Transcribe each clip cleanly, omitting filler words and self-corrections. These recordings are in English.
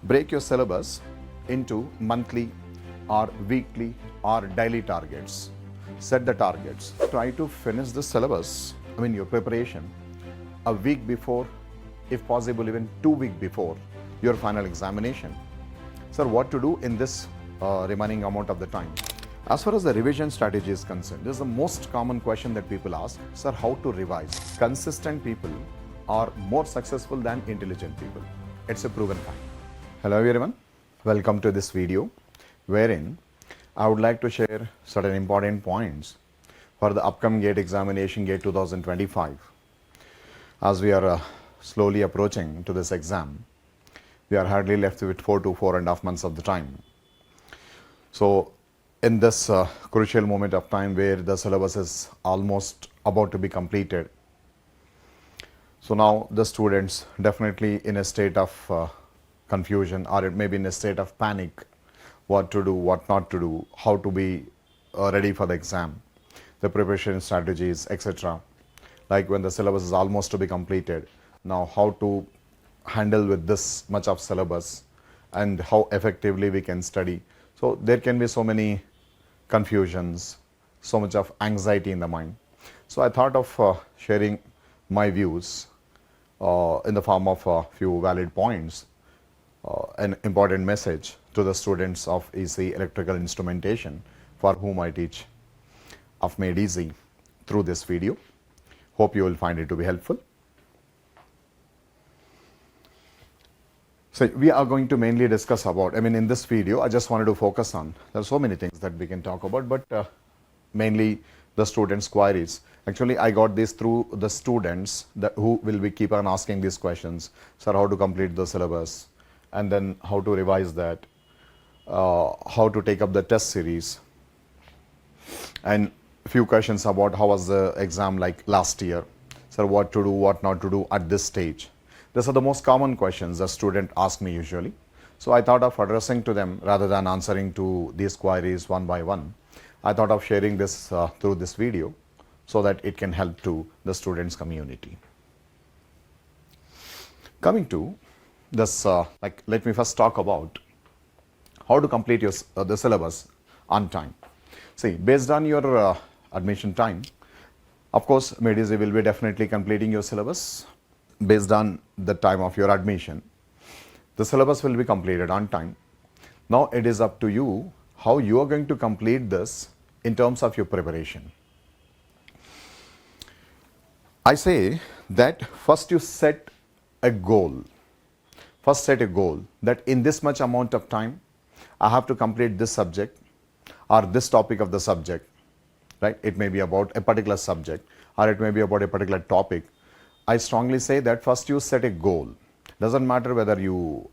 Break your syllabus into monthly or weekly or daily targets. Set the targets. Try to finish the syllabus, your preparation, a week before, if possible even 2 weeks before your final examination. Sir, what to do in this remaining amount of the time? As far as the revision strategy is concerned, this is the most common question that people ask. Sir, how to revise? Consistent people are more successful than intelligent people. It's a proven fact. Hello everyone, welcome to this video wherein I would like to share certain important points for the upcoming GATE examination, GATE 2025. As we are slowly approaching to this exam, we are hardly left with 4 to 4.5 months of the time. So in this crucial moment of time where the syllabus is almost about to be completed, so now the students definitely in a state of confusion, or it may be in a state of panic, what to do, what not to do, how to be ready for the exam, the preparation strategies, etc. Like when the syllabus is almost to be completed, now how to handle with this much of syllabus and how effectively we can study. So there can be so many confusions, so much of anxiety in the mind. So I thought of sharing my views in the form of a few valid points, an important message to the students of EC Electrical Instrumentation for whom I teach of Made Easy through this video. Hope you will find it to be helpful. So we are going to mainly discuss about, in this video I just wanted to focus on, there are so many things that we can talk about, but mainly the students' queries. Actually, I got this through the students who will be keep on asking these questions. Sir, how to complete the syllabus? And then how to revise that, how to take up the test series, and a few questions about how was the exam like last year. Sir, what to do, what not to do at this stage. These are the most common questions the student ask me usually. So I thought of addressing to them rather than answering to these queries one by one. I thought of sharing this through this video so that it can help to the students community. Coming to this, let me first talk about how to complete your the syllabus on time. See, based on your admission time, of course, Made Easy will be definitely completing your syllabus based on the time of your admission. The syllabus will be completed on time. Now it is up to you how you are going to complete this in terms of your preparation. I say that first you set a goal. First set a goal that in this much amount of time, I have to complete this subject or this topic of the subject, right? It may be about a particular subject or it may be about a particular topic. I strongly say that first you set a goal. Doesn't matter whether you,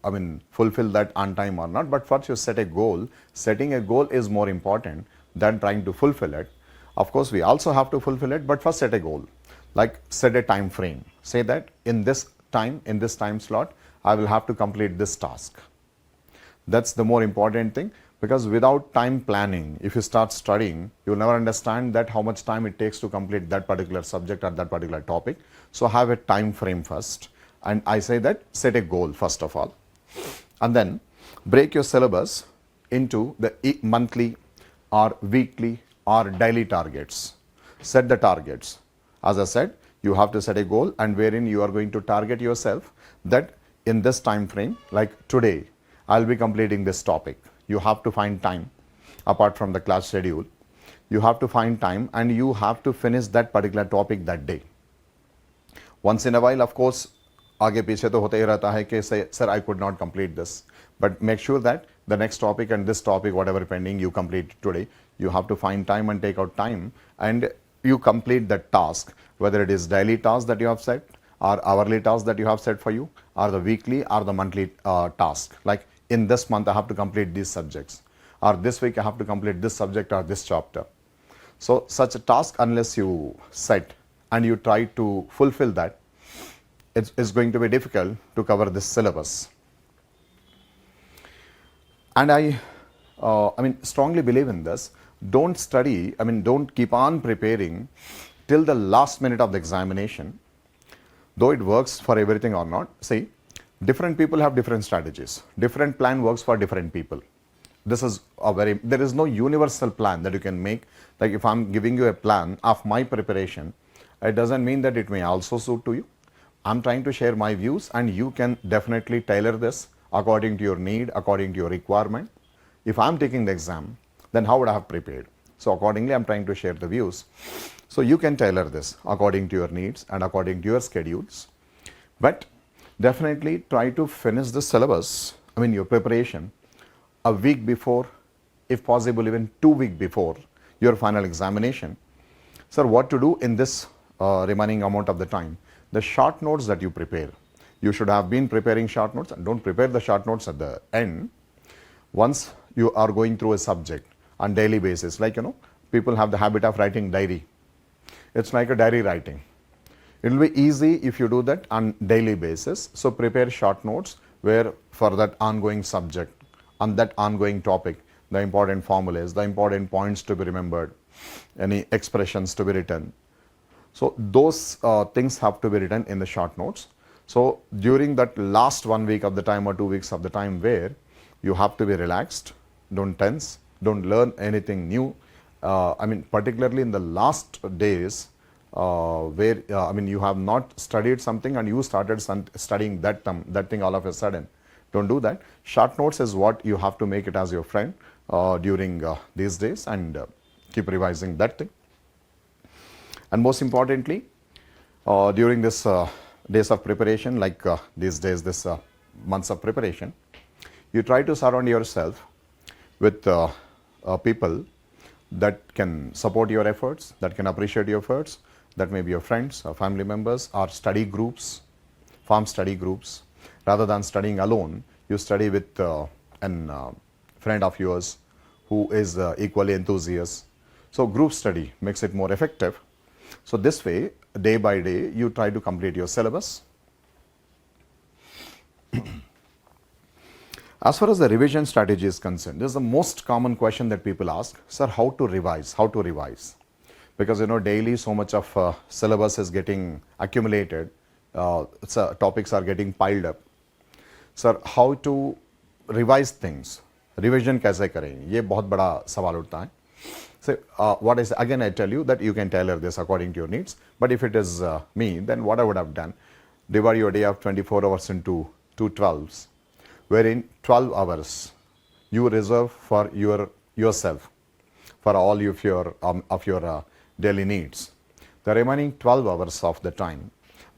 fulfill that on time or not, but first you set a goal. Setting a goal is more important than trying to fulfill it. Of course, we also have to fulfill it, but first set a goal. Like set a time frame. Say that in this time slot, I will have to complete this task. That's the more important thing, because without time planning, if you start studying, you will never understand that how much time it takes to complete that particular subject or that particular topic. So have a time frame first. And I say that set a goal first of all. And then break your syllabus into the monthly or weekly or daily targets. Set the targets. As I said, you have to set a goal and wherein you are going to target yourself that in this time frame, like today, I'll be completing this topic. You have to find time apart from the class schedule. You have to find time and you have to finish that particular topic that day. Once in a while, of course, आगे पीछे तो होता ही रहता है कि sir, I could not complete this. But make sure that the next topic and this topic, whatever pending, you complete today. You have to find time and take out time and you complete that task, whether it is daily task that you have set or hourly task that you have set for you, or the weekly or the monthly task. Like in this month, I have to complete these subjects, or this week I have to complete this subject or this chapter. So such a task, unless you set and you try to fulfill that, it's going to be difficult to cover this syllabus. And I strongly believe in this. Don't study, don't keep on preparing till the last minute of the examination, though it works for everything or not. See, Different people have different strategies. Different plan works for different people. This is there is no universal plan that you can make. Like if I'm giving you a plan of my preparation, it doesn't mean that it may also suit to you. I'm trying to share my views and you can definitely tailor this according to your need, according to your requirement. If I'm taking the exam, then how would I have prepared? So accordingly, I'm trying to share the views. So you can tailor this according to your needs and according to your schedules. But definitely try to finish the syllabus, your preparation, a week before, if possible even 2 weeks before your final examination. Sir, what to do in this remaining amount of the time? The short notes that you prepare, you should have been preparing short notes, and don't prepare the short notes at the end. Once you are going through a subject on daily basis, like people have the habit of writing diary. It's like a diary writing. It will be easy if you do that on daily basis. So prepare short notes where for that ongoing subject, on that ongoing topic, the important formulas, the important points to be remembered, any expressions to be written. So those things have to be written in the short notes. So during that last 1 week of the time or 2 weeks of the time where you have to be relaxed, don't tense, don't learn anything new. Particularly in the last days where you have not studied something and you started studying that thing all of a sudden. Don't do that. Short notes is what you have to make it as your friend during these days, and keep revising that thing. And most importantly, during this days of preparation, like these days, this months of preparation, you try to surround yourself with people that can support your efforts, that can appreciate your efforts. That may be your friends or family members or study groups, farm study groups. Rather than studying alone, you study with a friend of yours who is equally enthusiastic. So group study makes it more effective. So this way, day by day, you try to complete your syllabus. As far as the revision strategy is concerned, this is the most common question that people ask. Sir, how to revise? How to revise? Because daily so much of syllabus is getting accumulated. Topics are getting piled up. Sir, how to revise things? Revision कैसे करें? ये बहुत बड़ा सवाल उठता है. So what is, again I tell you that you can tailor this according to your needs. But if it is me, then what I would have done, divide your day of 24 hours into 2 12s, wherein 12 hours you reserve for yourself, for all of your daily needs. The remaining 12 hours of the time,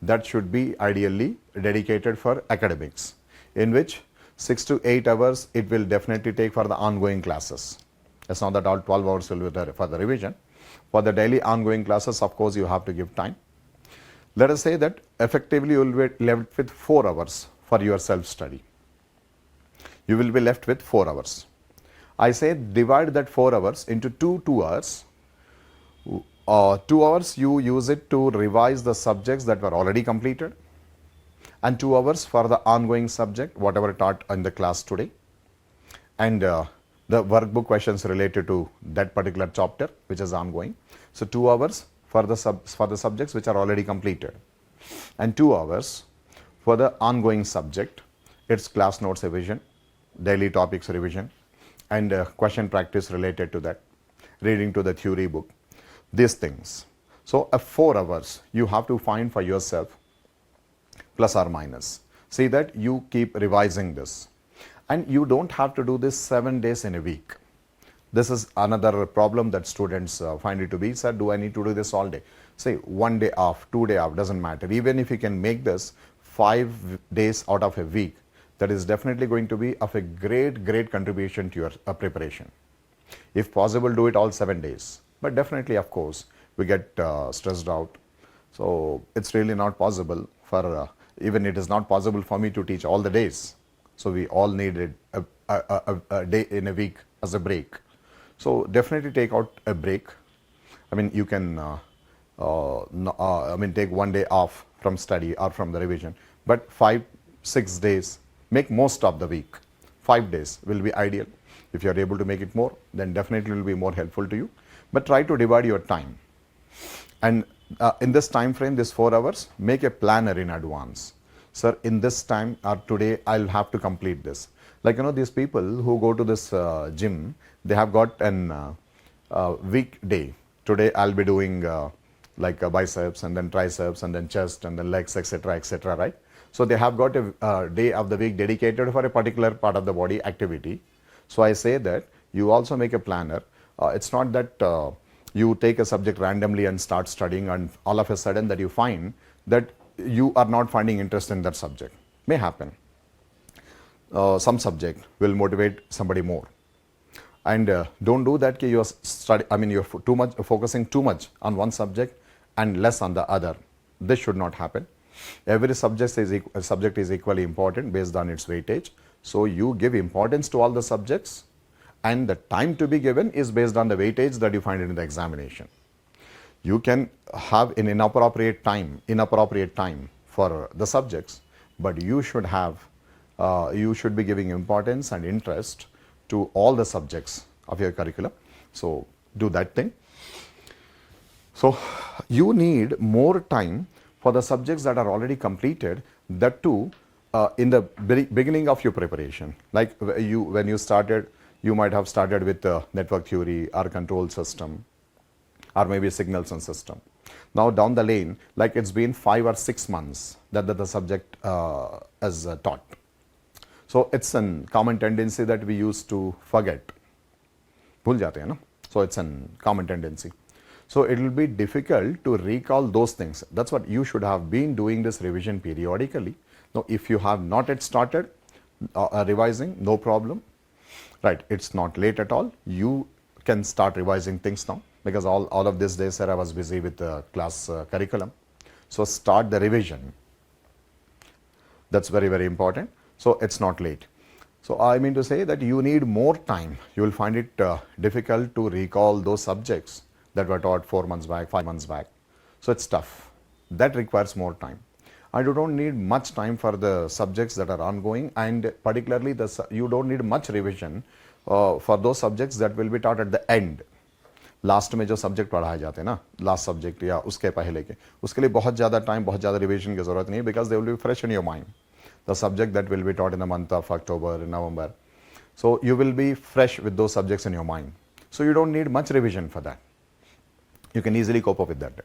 that should be ideally dedicated for academics, in which 6 to 8 hours it will definitely take for the ongoing classes. It's not that all 12 hours will be there for the revision. For the daily ongoing classes, of course, you have to give time. Let us say that effectively you will be left with 4 hours for your self-study. You will be left with 4 hours. I say divide that 4 hours into 2 hours. 2 hours you use it to revise the subjects that were already completed, and 2 hours for the ongoing subject, whatever taught in the class today, and the workbook questions related to that particular chapter which is ongoing. So 2 hours for the subjects which are already completed, and 2 hours for the ongoing subject. It's class notes revision, daily topics revision, and question practice related to that, reading to the theory book, these things. So 4 hours you have to find for yourself, plus or minus. See that you keep revising this. And you don't have to do this 7 days in a week. This is another problem that students find it to be. Sir, do I need to do this all day? Say 1 day off, 2 day off, doesn't matter. Even if you can make this 5 days out of a week, that is definitely going to be of a great contribution to your preparation. If possible, do it all 7 days. But definitely, of course, we get stressed out. So it's really not possible for, even it is not possible for me to teach all the days. So we all needed a day in a week as a break. So definitely take out a break. You can take 1 day off from study or from the revision, but 5-6 days, make most of the week. 5 days will be ideal. If you are able to make it more, then definitely it will be more helpful to you. But try to divide your time. And in this time frame, this 4 hours, make a planner in advance. sir, in this time or today, I'll have to complete this. Like, these people who go to this gym, they have got an weekday. Today, I'll be doing like biceps and then triceps and then chest and then legs, etc., right? So they have got a day of the week dedicated for a particular part of the body activity. So I say that you also make a planner. It's not that you take a subject randomly and start studying and all of a sudden that you find that you are not finding interest in that subject. May happen. Some subject will motivate somebody more. And don't do that. You're too much focusing too much on one subject and less on the other. This should not happen. Every subject is equally important based on its weightage. So you give importance to all the subjects, and the time to be given is based on the weightage that you find in the examination. You can have an inappropriate time for the subjects, but you should be giving importance and interest to all the subjects of your curriculum. So do that thing. So you need more time for the subjects that are already completed, that too in the beginning of your preparation. Like when you started, you might have started with network theory or control system or maybe signals and system. Now down the lane, like it's been 5 or 6 months that the subject is taught. So it's a common tendency that we used to forget. भूल जाते हैं ना? So it's a common tendency. So it will be difficult to recall those things. That's what you should have been doing this revision periodically. Now, if you have not yet started revising, no problem. Right, it's not late at all. You can start revising things now, because all of these days, sir, I was busy with the class curriculum. So start the revision. That's very, very important. So it's not late. So I mean to say that you need more time. You will find it difficult to recall those subjects that were taught 4 months back, 5 months back. So it's tough. That requires more time. And you don't need much time for the subjects that are ongoing, and particularly you don't need much revision for those subjects that will be taught at the end. Last में जो subject पढ़ाए जाते हैं ना, last subject या उसके पहले के, उसके लिए बहुत ज़्यादा टाइम, बहुत ज़्यादा रिविजन की ज़रूरत नहीं है, because they will be fresh in your mind. The subject that will be taught in the month of October, November. So you will be fresh with those subjects in your mind. So you don't need much revision for that. You can easily cope up with that.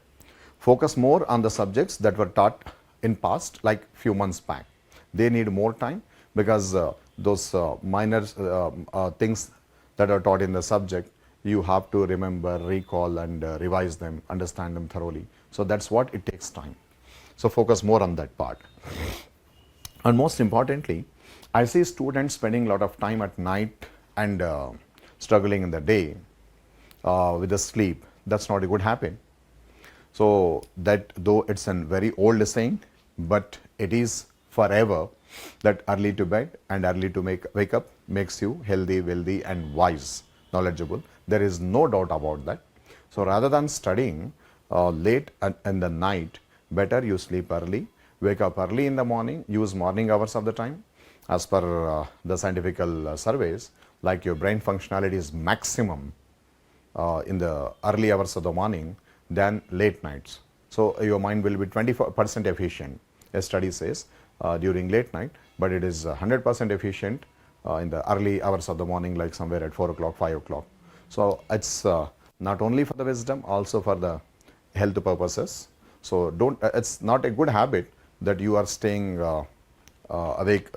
Focus more on the subjects that were taught in past, like few months back. They need more time, because those minor things that are taught in the subject, you have to remember, recall, and revise them, understand them thoroughly. So that's what it takes time. So focus more on that part. And most importantly, I see students spending a lot of time at night and struggling in the day with the sleep. That's not a good habit. So that, though it's a very old saying, but it is forever, that early to bed and early to wake up makes you healthy, wealthy, and wise, knowledgeable. There is no doubt about that. So rather than studying late in the night, better you sleep early, wake up early in the morning, use morning hours of the time. As per the scientific surveys, like your brain functionality is maximum in the early hours of the morning than late nights. So your mind will be 24% efficient, a study says, during late night, but it is 100% efficient in the early hours of the morning, like somewhere at 4 o'clock, 5 o'clock. So it's not only for the wisdom, also for the health purposes. So it's not a good habit that you are staying awake,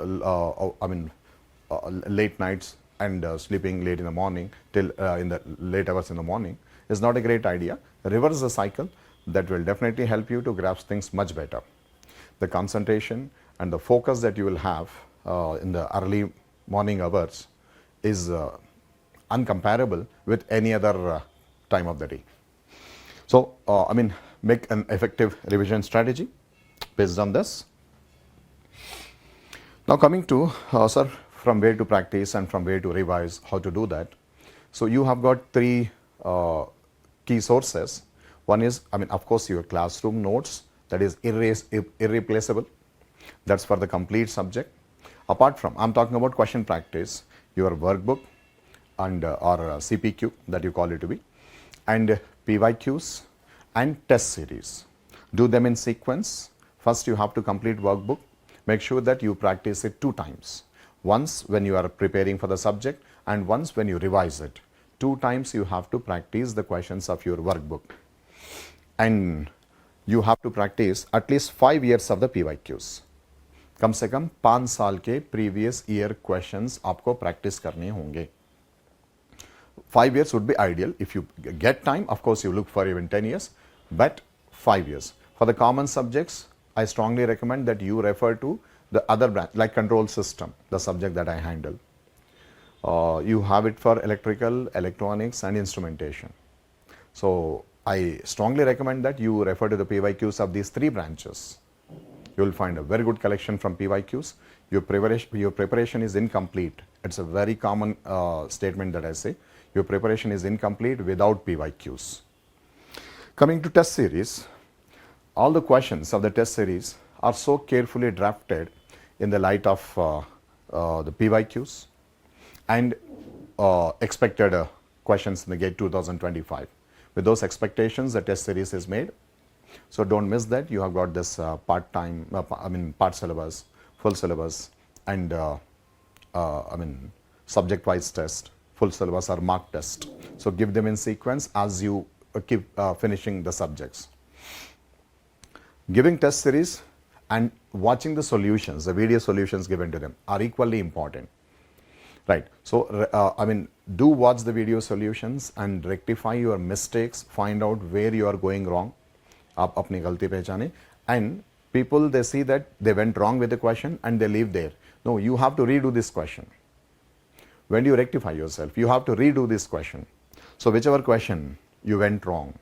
late nights and sleeping late in the morning till in the late hours in the morning. Is not a great idea. Reverse the cycle. That will definitely help you to grasp things much better. The concentration and the focus that you will have in the early morning hours is uncomparable with any other time of the day. So, make an effective revision strategy based on this. Now coming to, sir, from where to practice and from where to revise, how to do that. So you have got 3 key sources. One is, of course, your classroom notes, that is irreplaceable. That's for the complete subject. Apart from, I'm talking about question practice, your workbook and or CPQ that you call it to be, and PYQs and test series. Do them in sequence. First you have to complete workbook, make sure that you practice it 2 times. Once when you are preparing for the subject and once when you revise it. 2 times you have to practice the questions of your workbook. And you have to practice at least 5 years of the PYQs. कम से कम 5 साल के previous year questions आपको practice करने होंगे. 5 years would be ideal. If you get time, of course you look for even 10 years, but 5 years. For the common subjects, I strongly recommend that you refer to the other branch, like control system, the subject that I handle. You have it for electrical, electronics and instrumentation. So I strongly recommend that you refer to the PYQs of these 3 branches. You will find a very good collection from PYQs. Your preparation is incomplete. It's a very common statement that I say. Your preparation is incomplete without PYQs. Coming to test series, all the questions of the test series are so carefully drafted in the light of the PYQs and expected questions in the GATE 2025. With those expectations, the test series is made. So don't miss that. You have got this part syllabus, full syllabus, and subject-wise test, full syllabus or mark test. So give them in sequence as you keep finishing the subjects. Giving test series and watching the solutions, the video solutions given to them are equally important. Right. So, do watch the video solutions and rectify your mistakes, find out where you are going wrong. आप अपनी गलती पहचाने. And people, they see that they went wrong with the question and they leave there. No, you have to redo this question. When you rectify yourself, you have to redo this question. So whichever question you went wrong,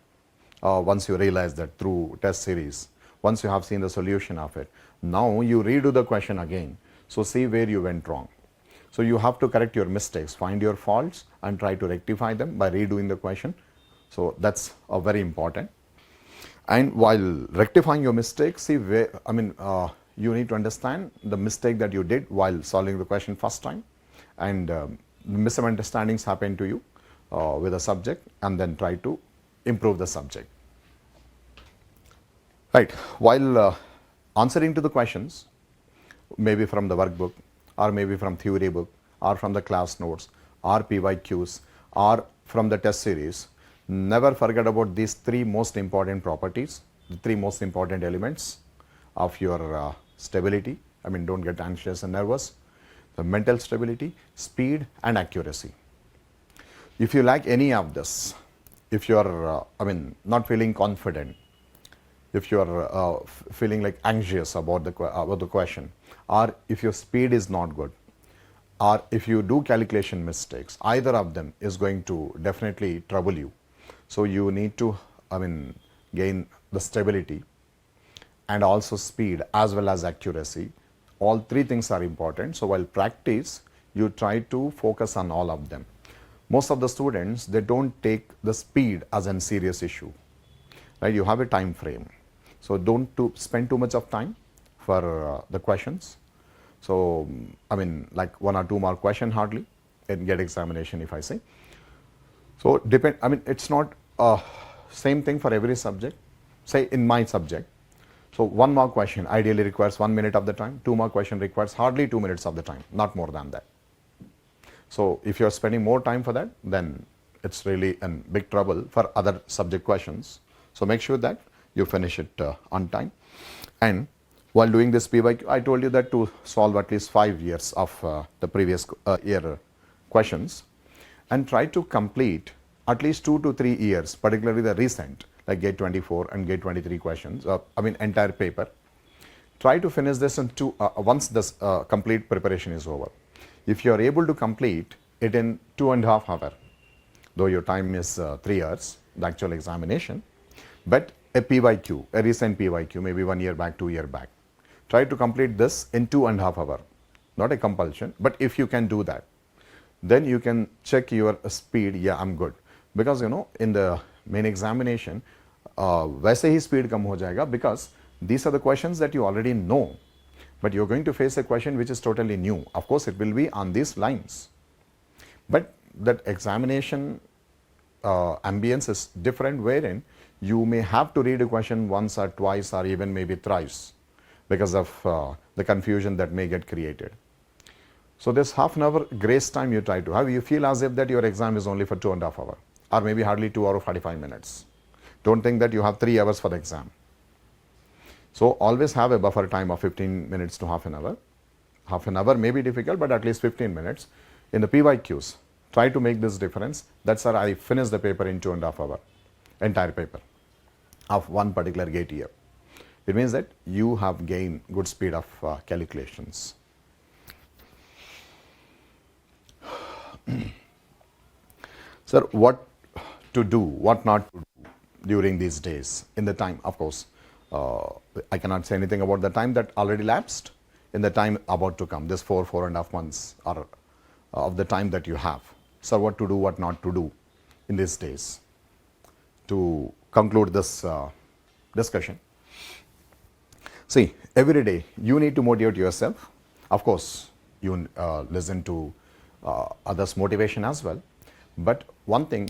once you realize that through test series, once you have seen the solution of it, now you redo the question again. So see where you went wrong. So you have to correct your mistakes, find your faults and try to rectify them by redoing the question. So that's very important. And while rectifying your mistakes, see where, you need to understand the mistake that you did while solving the question first time, and misunderstandings happen to you with a subject, and then try to improve the subject. Right. While answering to the questions, maybe from the workbook, or maybe from theory book, or from the class notes, or PYQs, or from the test series, never forget about these 3 most important properties, the 3 most important elements of your stability. Don't get anxious and nervous. The mental stability, speed and accuracy. If you lack any of this, if you are, not feeling confident, if you are feeling like anxious about the question, or if your speed is not good, or if you do calculation mistakes, either of them is going to definitely trouble you. So you need to, gain the stability and also speed as well as accuracy. All 3 things are important. So while practice, you try to focus on all of them. Most of the students, they don't take the speed as a serious issue. Right? You have a time frame. So don't spend too much of time for the questions. So, like 1 or 2 mark question hardly in GATE examination, if I say. So it's not same thing for every subject. Say in my subject, so 1 mark question ideally requires 1 minute of the time, 2 mark question requires hardly 2 minutes of the time, not more than that. So if you're spending more time for that, then it's really a big trouble for other subject questions. So make sure that you finish it on time. And while doing this PYQ, I told you that to solve at least 5 years of the previous year questions, and try to complete at least 2 to 3 years, particularly the recent, like GATE 24 and GATE 23 questions, entire paper. Try to finish this in once this complete preparation is over. If you are able to complete it in 2.5 hours, though your time is 3 hours, the actual examination, but a PYQ, a recent PYQ, maybe 1 year back, 2 years back, try to complete this in 2.5 hours. Not a compulsion, but if you can do that, then you can check your speed. Yeah, I'm good. Because in the main examination, वैसे ही speed कम हो जाएगा, because these are the questions that you already know, but you're going to face a question which is totally new. Of course, it will be on these lines, but that examination ambience is different, wherein you may have to read a question once or twice or even maybe thrice because of the confusion that may get created. So this half an hour grace time you try to have, you feel as if that your exam is only for 2.5 hours or maybe hardly 2 hours 45 minutes. Don't think that you have 3 hours for the exam. So always have a buffer time of 15 minutes to half an hour. Half an hour may be difficult, but at least 15 minutes. In the PYQs, try to make this difference. That's how I finished the paper in 2.5 hours, entire paper of one particular gate year. It means that you have gained good speed of calculations. Sir, what to do, what not to do during these days in the time, of course. I cannot say anything about the time that already lapsed, in the time about to come, this 4.5 months are of the time that you have. So what to do, what not to do in these days. To conclude this discussion, see, every day you need to motivate yourself. Of course, you listen to others' motivation as well. But one thing,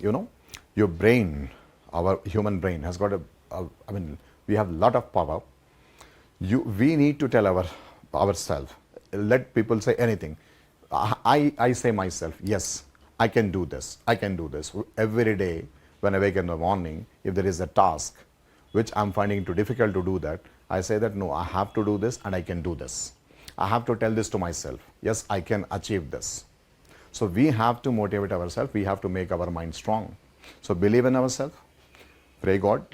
your brain, our human brain has got we have a lot of power. We need to tell ourselves, let people say anything. I say myself, yes, I can do this, I can do this. Every day when I wake in the morning, if there is a task which I'm finding too difficult to do that, I say that no, I have to do this and I can do this. I have to tell this to myself, yes, I can achieve this. So we have to motivate ourselves, we have to make our mind strong. So believe in ourselves, pray God,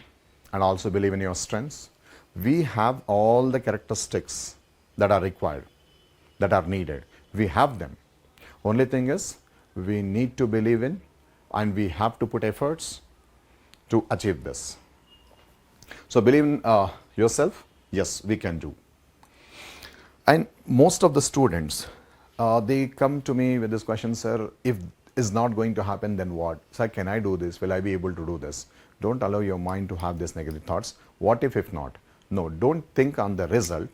and also believe in your strengths. We have all the characteristics that are required, that are needed. We have them. Only thing is, we need to believe in and we have to put efforts to achieve this. So believe in yourself, yes, we can do. And most of the students, they come to me with this question, sir, if it's not going to happen, then what? Sir, can I do this? Will I be able to do this? Don't allow your mind to have these negative thoughts. What if not? No, don't think on the result.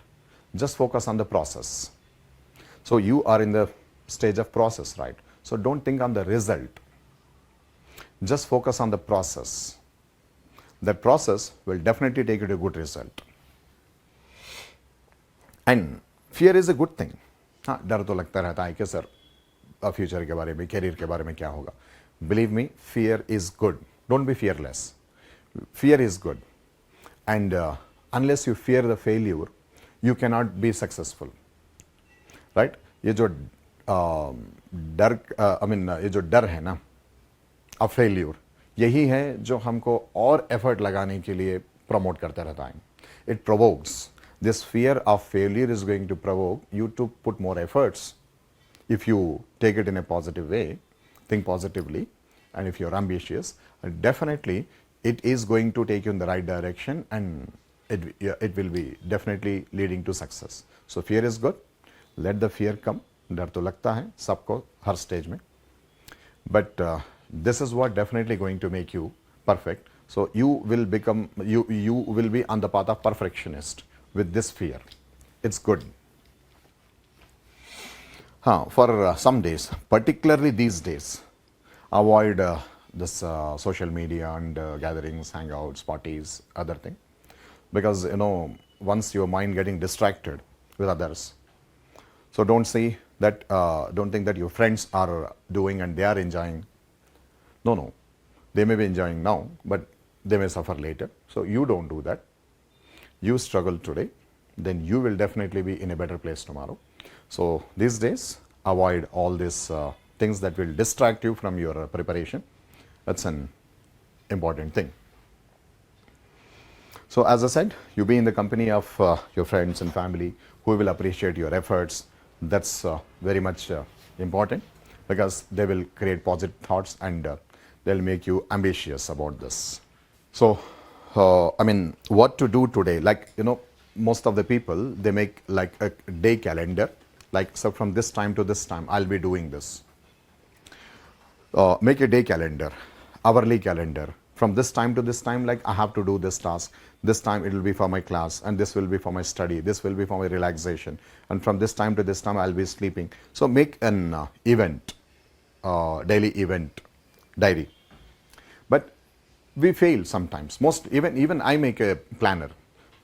Just focus on the process. So you are in the stage of process, right? So don't think on the result. Just focus on the process. That process will definitely take you to a good result. And fear is a good thing. हाँ, डर तो लगता रहता है कि sir future के बारे में, करियर के बारे में क्या होगा. Believe me, fear is good. Don't be fearless. Fear is good. And unless you fear the failure, you cannot be successful. Right? ये जो डर है ना of failure, यही है जो हमको और एफर्ट लगाने के लिए प्रमोट करता रहता है. It provokes. This fear of failure is going to provoke you to put more efforts. If you take it in a positive way, think positively, and if you're ambitious, definitely it is going to take you in the right direction, and it will be definitely leading to success. So fear is good. Let the fear come. डर तो लगता है सबको हर stage में. But this is what definitely going to make you perfect. So you will become, you will be on the path of perfectionist with this fear. It's good. For some days, particularly these days, avoid this social media and gatherings, hangouts, parties, other thing. Because, once your mind getting distracted with others, so don't think that your friends are doing and they are enjoying. No. They may be enjoying now, but they may suffer later. So you don't do that. You struggle today, then you will definitely be in a better place tomorrow. So these days, avoid all these things that will distract you from your preparation. That's an important thing. So as I said, you be in the company of your friends and family who will appreciate your efforts. That's very much important, because they will create positive thoughts and they'll make you ambitious about this. So, what to do today? Like, most of the people, they make like a day calendar. Like, so from this time to this time, I'll be doing this. Make a day calendar, hourly calendar. From this time to this time, like, I have to do this task. This time it will be for my class, and this will be for my study. This will be for my relaxation. And from this time to this time, I'll be sleeping. So make an event, daily event diary. But we fail sometimes. Even I make a planner.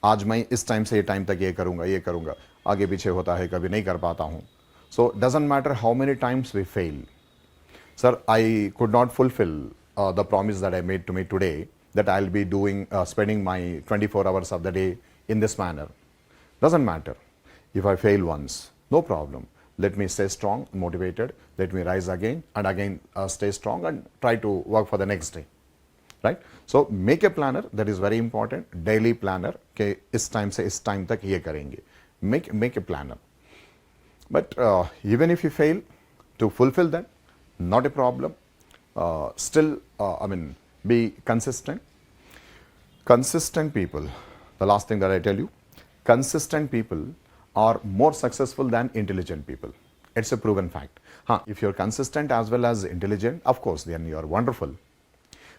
आज मैं इस time से ये time तक ये करूँगा. आगे पीछे होता है, कभी नहीं कर पाता हूँ. So doesn't matter how many times we fail. Sir, I could not fulfill the promise that I made to me today, that I'll be spending my 24 hours of the day in this manner. Doesn't matter. If I fail once, no problem. Let me stay strong, motivated. Let me rise again and again, stay strong and try to work for the next day. Right? So make a planner. That is very important. Daily planner. कि इस time से इस time तक ये करेंगे. Make a planner. But even if you fail to fulfill that, not a problem. Still, be consistent. Consistent people, the last thing that I tell you, consistent people are more successful than intelligent people. It's a proven fact. If you're consistent as well as intelligent, of course, then you're wonderful.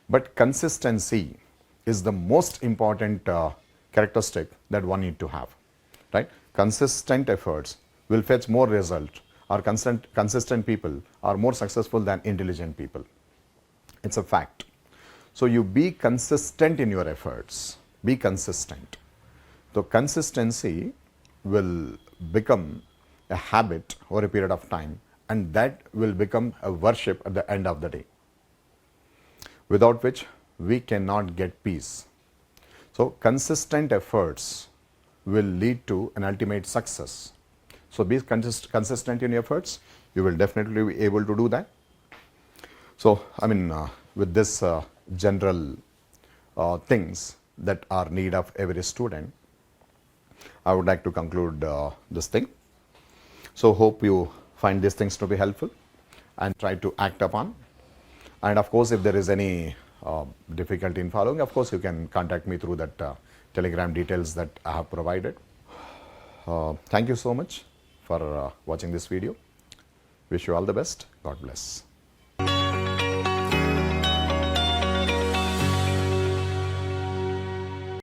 But consistency is the most important characteristic that one need to have, right? Consistent efforts will fetch more result, or consistent people are more successful than intelligent people. It's a fact. So you be consistent in your efforts. Be consistent. So consistency will become a habit over a period of time, and that will become a worship at the end of the day, without which we cannot get peace. So consistent efforts will lead to an ultimate success. So be consistent in your efforts. You will definitely be able to do that. So with this general things that are need of every student, I would like to conclude this thing. So hope you find these things to be helpful and try to act upon. And of course, if there is any difficulty in following, of course you can contact me through that telegram details that I have provided. Thank you so much for watching this video. Wish you all the best. God bless.